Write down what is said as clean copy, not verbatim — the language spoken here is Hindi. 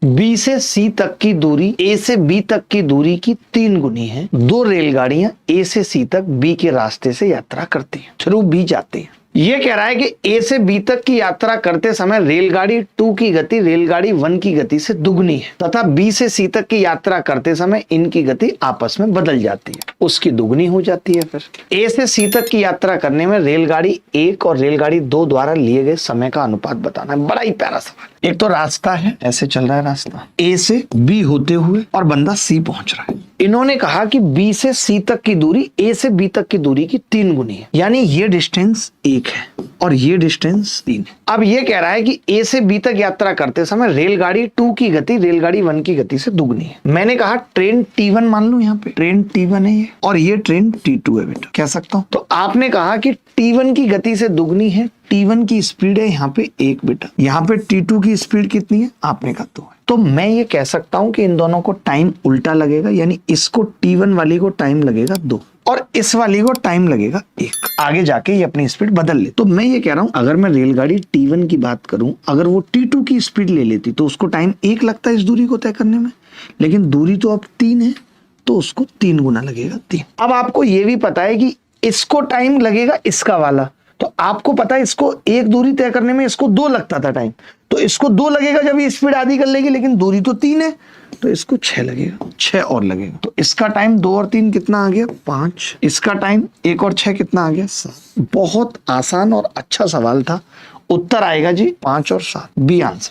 बी से सी तक की दूरी ए से बी तक की दूरी की 3 गुनी है। 2 रेलगाड़ियां ए से सी तक बी के रास्ते से यात्रा करती हैं, थ्रू बी जाती हैं। ये कह रहा है कि ए से बी तक की यात्रा करते समय रेलगाड़ी 2 की गति रेलगाड़ी 1 की गति से दुगनी है तथा बी से सी तक की यात्रा करते समय इनकी गति आपस में बदल जाती है, उसकी दुगनी हो जाती है। फिर ए से सी तक की यात्रा करने में रेलगाड़ी 1 और रेलगाड़ी 2 द्वारा लिए गए समय का अनुपात बताना है। बड़ा ही प्यारा सवाल। एक तो रास्ता है, ऐसे चल रहा है रास्ता ए से बी होते हुए और बंदा सी पहुंच रहा है। इन्होंने कहा कि बी से सी तक की दूरी ए से बी तक की दूरी की 3 गुनी है, यानी ये डिस्टेंस 1 है और ये डिस्टेंस 3 है। अब ये कह रहा है कि ए से बी तक यात्रा करते समय रेलगाड़ी 2 की गति रेलगाड़ी 1 की गति से दुगनी है। मैंने कहा ट्रेन T1 मान लूं, यहाँ पे ट्रेन T1 है ये और ये ट्रेन T2 है बेटा, कह सकता हूं। तो आपने कहा कि T1 की गति से दुगनी है, T1 की स्पीड है यहाँ पे 1 बेटा, यहाँ पे T2 की स्पीड कितनी है आपने कहा 2 है। तो मैं ये कह सकता हूं कि इन दोनों को टाइम उल्टा लगेगा, यानी इसको T1 वाली को टाइम लगेगा 2 और इस वाली को टाइम लगेगा 1। आगे जाके ये अपनी स्पीड बदल ले। तो मैं ये कह रहा हूं अगर मैं रेलगाड़ी T1 की बात करूं, अगर वो T2 की स्पीड ले लेती तो उसको टाइम 1 लगता है इस दूरी को तय करने में, लेकिन दूरी तो अब 3 है तो उसको 3 गुना लगेगा 3। अब आपको ये भी पता है कि इसको टाइम लगेगा इसका वाला, तो आपको पता है इसको 1 दूरी तय करने में इसको 2 लगता था टाइम, तो इसको 2 लगेगा जब ये स्पीड आधी कर लेगी, लेकिन दूरी तो 3 है तो इसको 6 लगेगा, 6 और लगेगा। तो इसका टाइम 2 और 3 कितना आ गया 5, इसका टाइम 1 और 6 कितना आ गया 7। बहुत आसान और अच्छा सवाल था। उत्तर आएगा जी 5 और 7, बी आंसर।